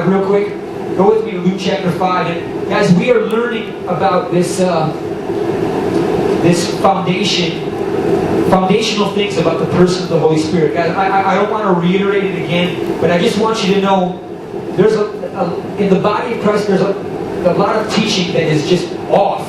real quick. Go with me to Luke chapter 5. And guys, we are learning about this foundational things about the person of the Holy Spirit. Guys, I don't want to reiterate it again, but I just want you to know there's in the body of Christ, there's a lot of teaching that is just off.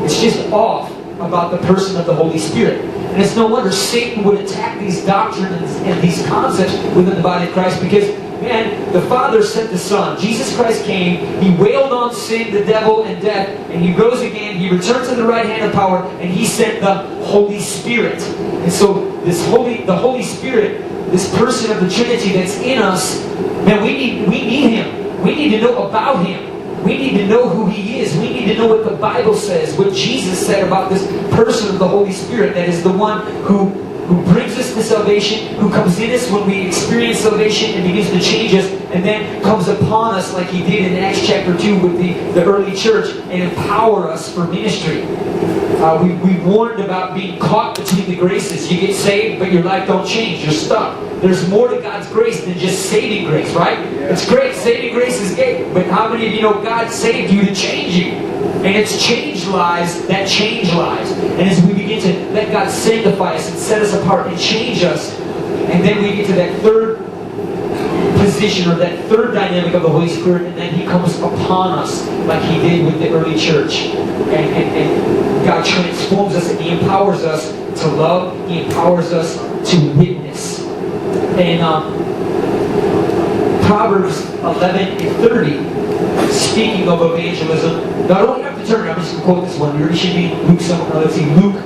It's just off about the person of the Holy Spirit. And it's no wonder Satan would attack these doctrines and these concepts within the body of Christ, because, man, the Father sent the Son. Jesus Christ came, He wailed on sin, the devil, and death, and He rose again. He returned to the right hand of power, and He sent the Holy Spirit. And so the Holy Spirit, this person of the Trinity that's in us, man, we need Him. We need to know about Him. We need to know who He is. We need to know what the Bible says, what Jesus said about this person of the Holy Spirit that is the one who brings us to salvation, who comes in us when we experience salvation and begins to change us, and then comes upon us like He did in Acts chapter 2 with the early church and empower us for ministry. We warned about being caught between the graces. You get saved, but your life don't change. You're stuck. There's more to God's grace than just saving grace, right? Yeah. It's great. Saving grace is great. But how many of you know God saved you to change you? And it's changed lives that change lives. And as we begin to let God sanctify us and set us apart and change us, and then we get to that third position or that third dynamic of the Holy Spirit, and then He comes upon us like He did with the early church. And God transforms us and He empowers us to love. He empowers us to witness. And Proverbs 11:30, speaking of evangelism. Now, I don't have to turn. I'm just going to quote this one. We should be Luke somewhere. Let's see, Luke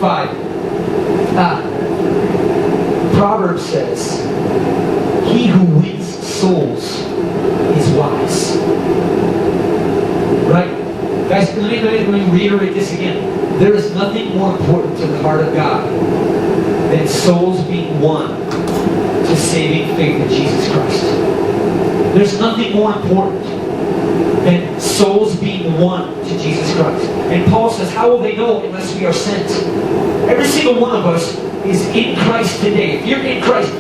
5. Proverbs says, "He who wins souls is wise." Right? Guys, let me reiterate this again. There is nothing more important to the heart of God than souls being won to saving faith in Jesus Christ. There's nothing more important than souls being won to Jesus Christ. And Paul says, how will they know unless we are sent? Every single one of us is in Christ today. If you're in Christ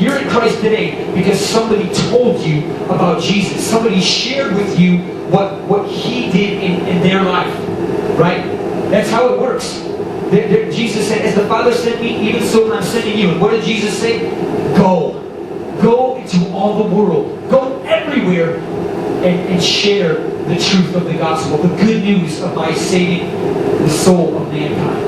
today because somebody told you about Jesus. Somebody shared with you what He did in their life. Right? That's how it works. Jesus said, as the Father sent me, even so I'm sending you. And what did Jesus say? Go. Go into all the world. Go everywhere and share the truth of the gospel, the good news of my saving the soul of mankind.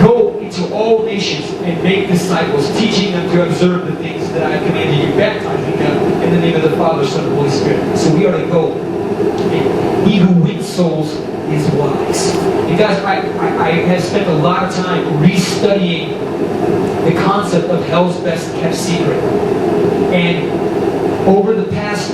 Go into all nations and make disciples, teaching them to observe the things that I have commanded you, baptizing them in the name of the Father, Son, and Holy Spirit. So we are to go. And He who wins souls is wise. And guys, I have spent a lot of time restudying the concept of hell's best kept secret. And over the past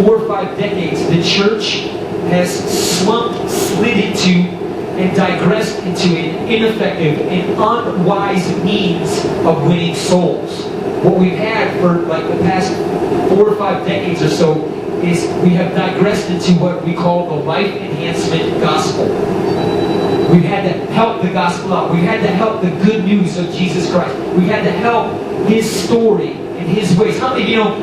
4 or 5 decades, the church has slid into and digressed into an ineffective and unwise means of winning souls. What we've had for like the past 4 or 5 decades or so is we have digressed into what we call the life enhancement gospel. We've had to help the gospel out. We've had to help the good news of Jesus Christ. We've had to help His story and His ways. How many of you know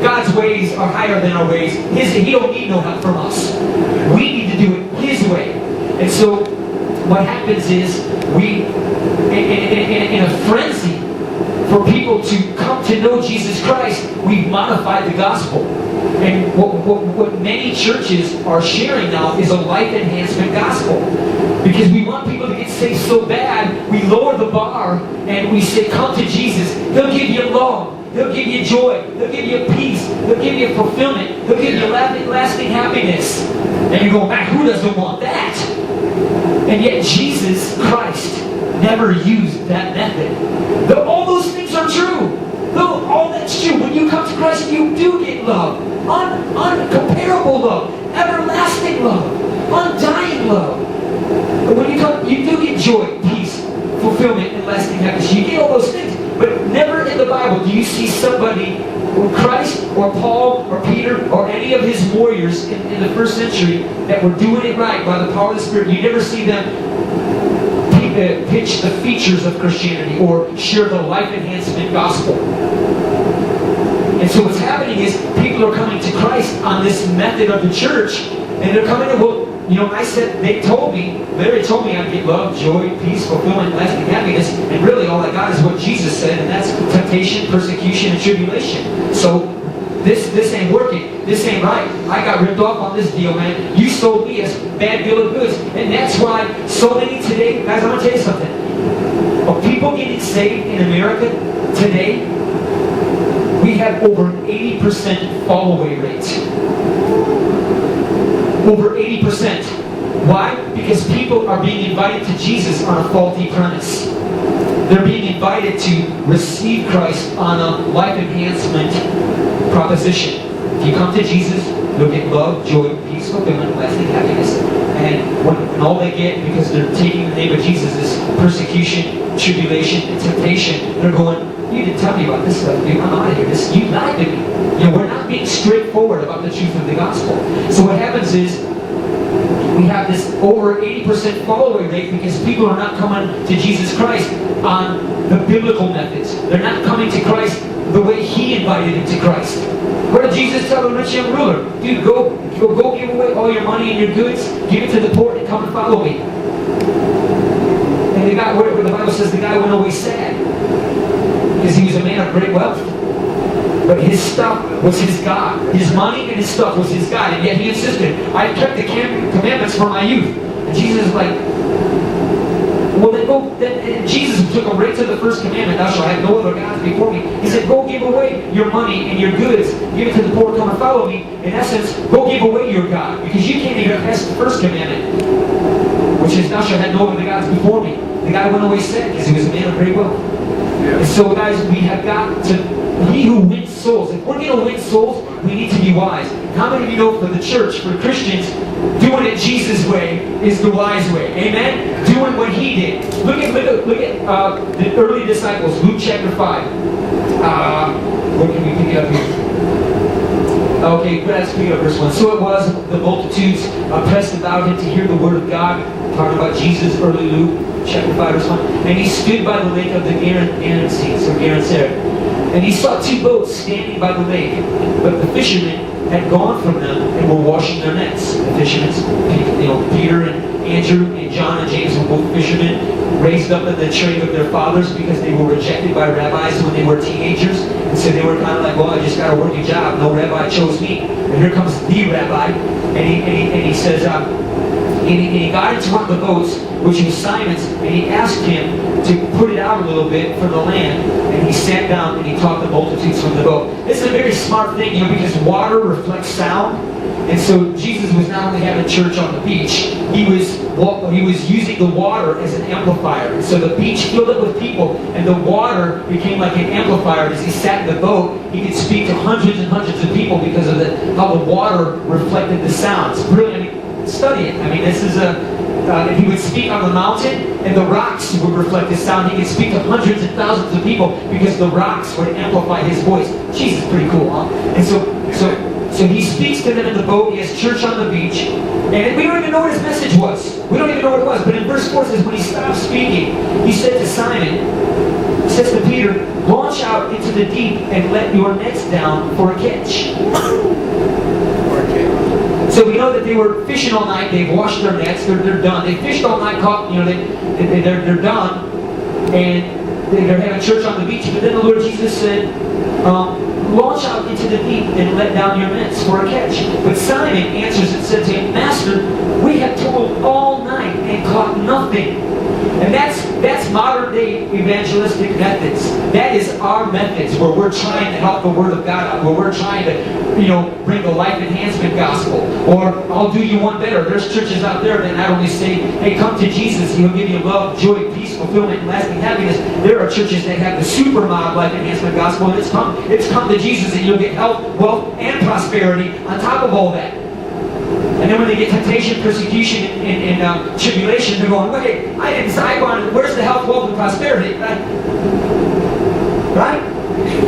God's ways are higher than our ways? He don't need no help from us. We need to do it His way. And so what happens is we, in a frenzy for people to come to know Jesus Christ, we've modified the gospel. And what many churches are sharing now is a life enhancement gospel. Because we want people to get saved so bad, we lower the bar and we say, come to Jesus. He'll give you love. He'll give you joy. He'll give you peace. He'll give you fulfillment. He'll give you lasting happiness. And you go, man, who doesn't want that? And yet Jesus Christ never used that method. All those things are true. All that's true. When you come to Christ, you do get love. Uncomparable love. Everlasting love. Undying love. But when you come, you do get joy, peace, fulfillment, and lasting happiness. You get all those things. But never in the Bible do you see somebody, or Christ, or Paul, or Peter, or any of his warriors in the first century that were doing it right by the power of the Spirit. You never see them pitch the features of Christianity or share the life enhancement gospel. And so what's happening is people are coming to Christ on this method of the church, and they're coming to, well, you know, they told me, Larry told me I'd get love, joy, peace, fulfillment, lasting happiness, and really all I got is what Jesus said, and that's temptation, persecution, and tribulation. So this ain't working. This ain't right. I got ripped off on this deal, man. You sold me a bad bill of goods. And that's why so many today, guys, I'm going to tell you something. Of people getting saved in America today, we have over an 80% fall away rate. Over 80%. Why? Because people are being invited to Jesus on a faulty premise. They're being invited to receive Christ on a life enhancement proposition. If you come to Jesus, you'll get love, joy, peace, fulfillment, lasting happiness. And when all they get, because they're taking the name of Jesus, is persecution, tribulation, and temptation, they're going, you didn't tell me about this stuff, dude. I'm out of here. You lied to me. You know, we're not being straightforward about the truth of the gospel. So what happens is, we have this over 80% follow-away rate because people are not coming to Jesus Christ on the biblical methods. They're not coming to Christ the way He invited them to Christ. What did Jesus tell the rich young ruler? Dude, go give away all your money and your goods, give it to the poor, and come and follow me. And the guy, whatever the Bible says, the guy went away sad because he was a man of great wealth. But his stuff was his God. His money and his stuff was his God. And yet he insisted, I've kept the commandments from my youth. And Jesus is like, well then go, and Jesus took him right to the first commandment, thou shalt have no other gods before me. He said, go give away your money and your goods. Give it to the poor, come and follow me. In essence, go give away your God. Because you can't even pass the first commandment, which is, thou shalt have no other gods before me. The guy went away sad because he was a man of great wealth. Yeah. And so guys, we have got to, he who wins souls. If we're going to win souls, we need to be wise. How many of you know for the church, for Christians, doing it Jesus' way is the wise way? Amen? Doing what He did. Look at the early disciples, Luke chapter 5. Where can we pick it up here? Okay, let's pick up verse 1. So it was, the multitudes pressed about Him to hear the word of God. Talking about Jesus, early Luke chapter 5, verse 1. And He stood by the lake of the Gerasenes, or Gennesaret. And He saw two boats standing by the lake, but the fishermen had gone from them and were washing their nets. The fishermen, Peter and Andrew and John and James were both fishermen, raised up in the trade of their fathers because they were rejected by rabbis when they were teenagers. And so they were kind of like, well, I just got a working job. No rabbi chose me. And here comes the rabbi, and he says, and he got into one of the boats, which was Simon's, and he asked him to put it out a little bit from the land, and he sat down and he taught the multitudes from the boat. This is a very smart thing, because water reflects sound, and so Jesus was not only having church on the beach, he was using the water as an amplifier. And so the beach filled up with people, and the water became like an amplifier. As he sat in the boat, he could speak to hundreds and hundreds of people because of how the water reflected the sound. It's brilliant. Study it. I mean, this is he would speak on the mountain, and the rocks would reflect his sound. He could speak to hundreds and thousands of people because the rocks would amplify his voice. Jesus, pretty cool, huh? And so he speaks to them in the boat. He has church on the beach, and we don't even know what his message was. We don't even know what it was. But in verse 4 it says, when he stopped speaking, he said to Simon, he says to Peter, launch out into the deep and let your nets down for a catch. So we know that they were fishing all night. They've washed their nets. They're done. They fished all night. Caught. They're done, and they're having church on the beach. But then the Lord Jesus said, launch out into the deep and let down your nets for a catch. But Simon answers and said to him, Master, we have toiled all night and caught nothing. And that's modern day evangelistic methods. That is our methods, where we're trying to help the Word of God out, where we're trying to, bring the life enhancement gospel. Or I'll do you one better. There's churches out there that not only say, hey, come to Jesus, He'll give you love, joy, peace, fulfillment, and lasting happiness. There are churches that have the supermodel life enhancement gospel, and it's come to Jesus and you'll get health, wealth, and prosperity on top of all that. And then when they get temptation, persecution, and tribulation, they're going, wait, I didn't sign on. Where's the health, wealth, and prosperity? Right?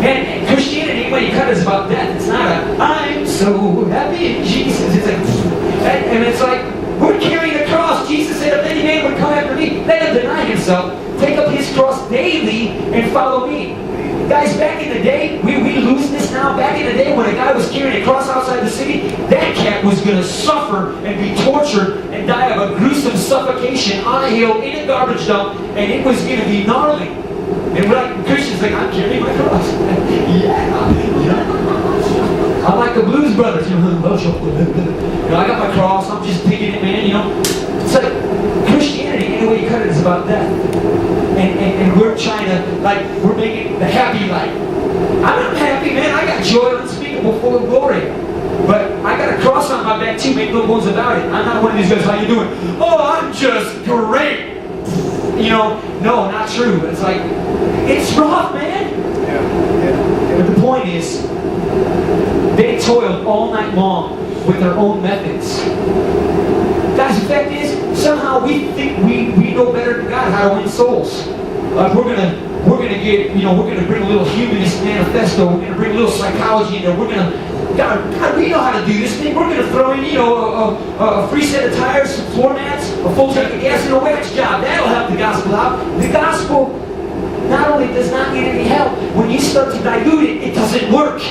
And Christianity, when you cut it, is about death. It's not I'm so happy in Jesus. It's like, we're carrying the cross. Jesus said, if any man would come after me, let him deny himself, take up his cross daily, and follow me. Guys, back in the day, we lose this now. Back in the day, when a guy was carrying a cross outside the city, that cat was going to suffer and be tortured and die of a gruesome suffocation on a hill in a garbage dump, and it was going to be gnarly. And we're like, Christians, like, I'm carrying my cross. I'm like the Blues Brothers. I got my cross. I'm just picking it, man. It's like Christianity, any way you cut it, is about death. And we're trying to, we're making the happy life. I'm not happy, man. I got joy unspeakable, full of glory. But I got a cross on my back too, make no bones about it. I'm not one of these guys, how you doing? Oh, I'm just great. No, not true. It's like, it's rough, man. But the point is, they toiled all night long with their own methods. Guys, the fact is, somehow we think we know better than God how to win souls. We're gonna bring a little humanist manifesto. We're gonna bring a little psychology in there. God, we know how to do this thing. We're gonna throw in, a free set of tires, some floor mats, a full tank of gas, and a wax job. That'll help the gospel out. The gospel not only does not need any help, when you start to dilute it, it doesn't work.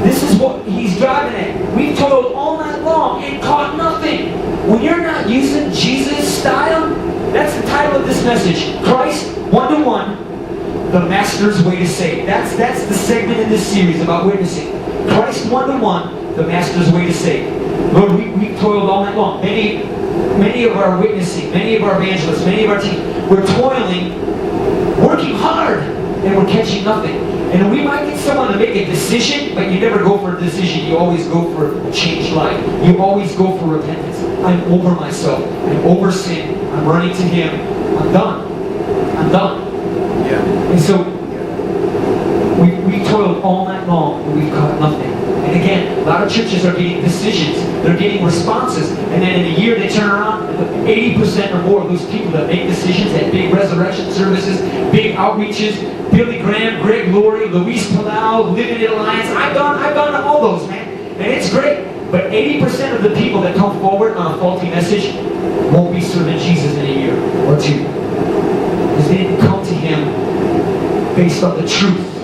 This is what he's driving at. We've toiled all night long and caught nothing. When you're not using Jesus' style, that's the title of this message. Christ, one-to-one, the Master's way to save. That's the segment in this series about witnessing. Christ, one-to-one, the Master's way to save. Lord, we've toiled all night long. Many of our witnessing, many of our evangelists, many of our team, we're toiling, working hard, and we're catching nothing. And we might get someone to make a decision, but you never go for a decision. You always go for a changed life. You always go for repentance. I'm over myself. I'm over sin. I'm running to Him. I'm done. Yeah. And so, we toiled all night long, and we've caught nothing. And again, a lot of churches are getting decisions. They're getting responses. And then in a year, they turn around, and 80% or more of those people that make decisions at big resurrection services, big outreaches, Billy Graham, Greg Laurie, Luis Palau, Living in Alliance. I've gone to all those, man. And it's great. But 80% of the people that come forward on a faulty message won't be serving Jesus in a year or two. Because they didn't come to Him based on the truth.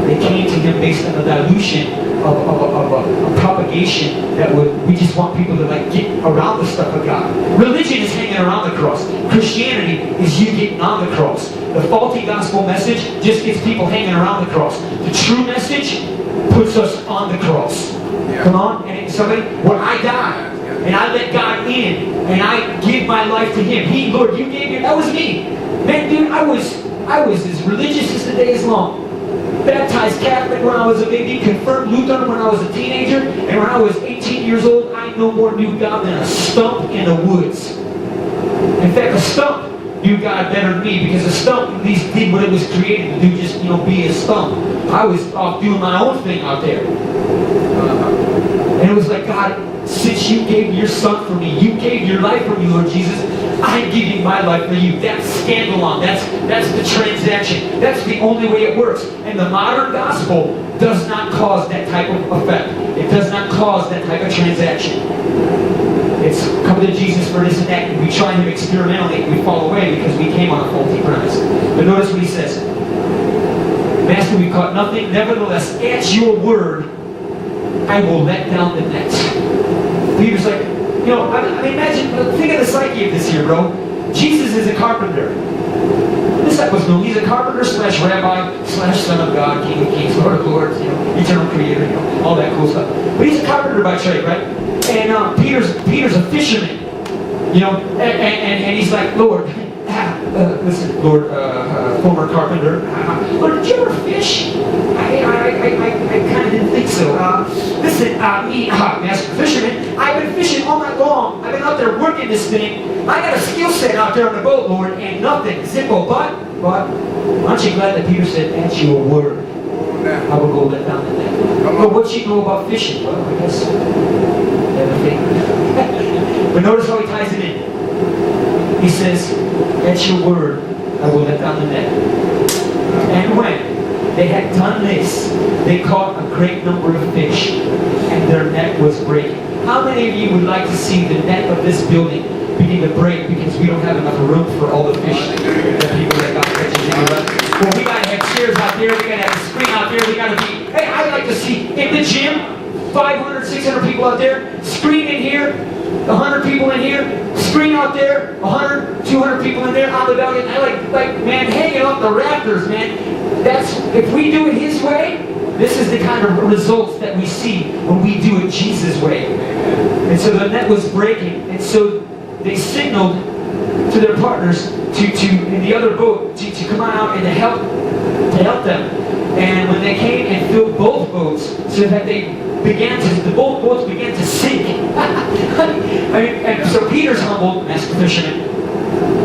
They came to Him based on the dilution of a propagation that we just want people to get around the stuff of God. Religion is hanging around the cross. Christianity is you getting on the cross. The faulty gospel message just gets people hanging around the cross. The true message puts us on the cross. Yeah. Come on, and somebody, when I die, and I let God in, and I give my life to Him. Lord, you gave me, that was me. Man, dude, I was as religious as the day is long. Baptized Catholic when I was a baby, confirmed Lutheran when I was a teenager, and when I was 18 years old, I no more knew God than a stump in the woods. In fact, a stump knew God better than me, because a stump at least did what it was created to do, just, be a stump. I was off doing my own thing out there. And it was like, God, since you gave your Son for me, you gave your life for me, Lord Jesus, I'm giving my life for you. That's scandalon. That's the transaction. That's the only way it works. And the modern gospel does not cause that type of effect. It does not cause that type of transaction. It's come to Jesus for this and that, and we try Him experimentally, and we fall away because we came on a faulty premise. But notice what He says. Master, we caught nothing. Nevertheless, at your word, I will let down the net. Peter's like, imagine, think of the psyche of this here, bro. Jesus is a carpenter. Disciples know He's a carpenter / rabbi / Son of God, King of Kings, Lord of Lords, eternal Creator, all that cool stuff. But He's a carpenter by trade, right? And Peter's a fisherman, and he's like, Lord, listen, Lord, former carpenter, Lord, did you ever fish? I kind of didn't think so. Listen, Master Fisherman, I've been fishing all night long. I've been out there working this thing. I got a skill set out there on the boat, Lord, and nothing. Zippo, but, aren't you glad that Peter said, at your word, I will go let down the net. Well, what you know about fishing? Well, I guess everything. But notice how he ties it in. He says, at your word, I will let down the net. And when they had done this, they caught a great number of fish, and their net was breaking. How many of you would like to see the net of this building begin to break because we don't have enough room for all the fish that people that God catches in. Well, we got to have chairs out there. We got to have a screen out there. We got to be, hey, I'd like to see in the gym, 500, 600 people out there, screen in here, 100 people in here, screen out there, 100, 200 people in there on the balcony. I like, man, hanging off the rafters, man. That's, if we do it His way, this is the kind of results that we see when we do it Jesus' way. And so the net was breaking, and so they signaled to their partners in the other boat to come out and to help them. And when they came and filled both boats, so that both boats began to sink. And so Peter's humbled, master fisherman,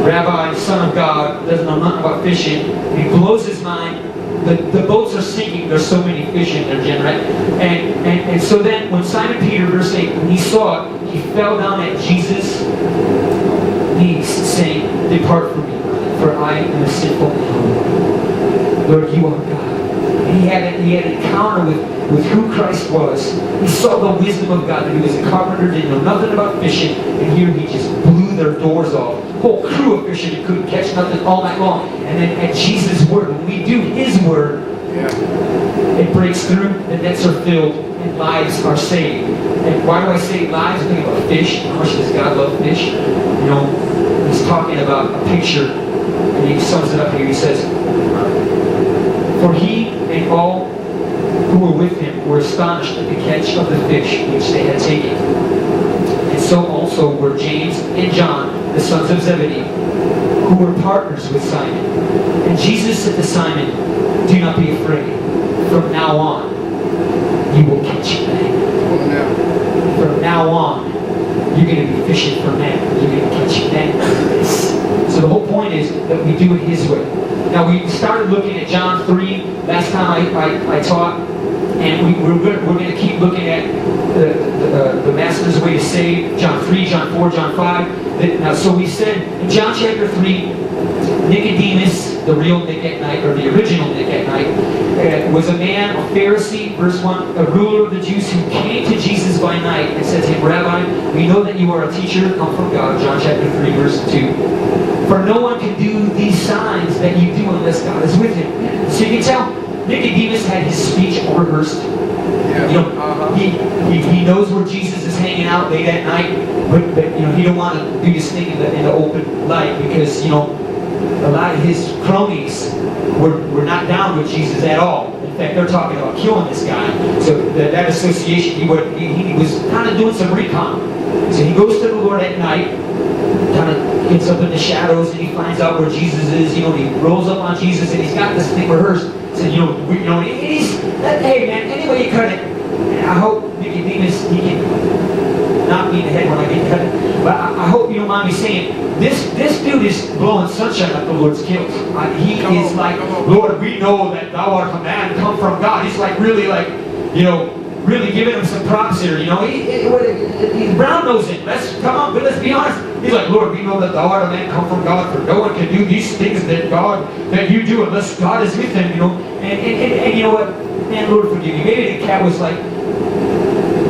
rabbi, son of God, doesn't know nothing about fishing. He blows his mind. The boats are sinking. There's so many fish in there, Jen, right? And so then when Simon Peter, verse 8, when he saw it, he fell down at Jesus' knees, saying, "Depart from me, for I am a sinful man. Lord, you are God." And he had an encounter with who Christ was. He saw the wisdom of God, that He was a carpenter, didn't know nothing about fishing, and here He just blew their doors off. Whole crew of fishermen couldn't catch nothing all night long. And then at Jesus' word, when we do His word, it breaks through, the nets are filled, and lives are saved. And why do I say lives? Think about fish. How much does God love fish? You know, He's talking about a picture, and He sums it up here. He says, "For He and all who were with Him were astonished at the catch of the fish which they had taken. And so also were James and John, the sons of Zebedee, who were partners with Simon. And Jesus said to Simon, 'Do not be afraid. From now on, you will catch men.'" From now on, you're going to be fishing for men. You're going to catch men. So the whole point is that we do it His way. Now we started looking at John 3 last time I taught, and we're going to keep looking at the Master's way to save. John 3, John 4, John 5. Now, so we said in John chapter 3, Nicodemus, the real Nick at Night, or the original Nick at Night, was a man, a Pharisee, verse 1, a ruler of the Jews who came to Jesus by night and said to Him, "Rabbi, we know that you are a teacher come from God," John chapter 3, verse 2. "For no one can do these signs that you do unless God is with him." So you can tell, Nicodemus had his speech rehearsed. You know, he knows where Jesus is hanging out late at night, but you know, he don't want to do his thing in the open light because, you know, a lot of his cronies were not down with Jesus at all. In fact, they're talking about killing this guy. So that association, he was kind of doing some recon. So he goes to the Lord at night, kind of gets up in the shadows, and he finds out where Jesus is. You know, he rolls up on Jesus, and he's got this thing rehearsed. Said, hey man, anyway you cut it. And I hope Nicodemus, he can knock me in the head when I get cut it. But I hope you don't mind me saying, this dude is blowing sunshine at the Lord's kills. He is like, "Lord, we know that Thou art a man come from God." He's like really like, you know, really giving him some props here. You know, he's brown nosing. Let's be honest. He's like, "Lord, we know that Thou art a man come from God, for no one can do these things that you do unless God is with him." You know, and you know what? Man, Lord, forgive me. Maybe the cat was like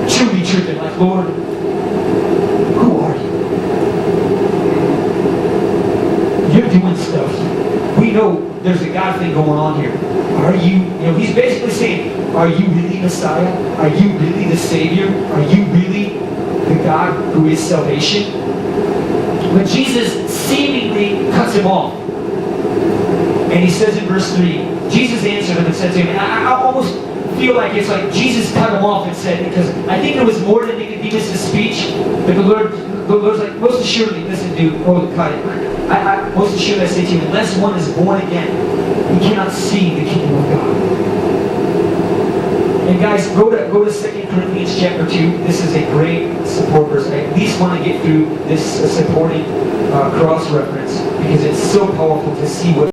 truly tripping, like, "Lord, who are you? You're doing stuff. We know there's a God thing going on here. Are you?" You know, he's basically saying, "Are you really Messiah? Are you really the Savior? Are you really the God who is salvation?" But Jesus seemingly cuts him off. And he says in verse 3, Jesus answered him and said to him, and I almost feel like it's like Jesus cut him off and said, because I think there was more to Nicodemus' speech, but the Lord's like, "Most assuredly," listen, dude, cut it. Most assuredly I say to you, unless one is born again, he cannot see the kingdom of God. And guys, go to 2 Corinthians chapter 2. This is a great support verse. I at least want to get through this supporting cross reference because it's so powerful to see what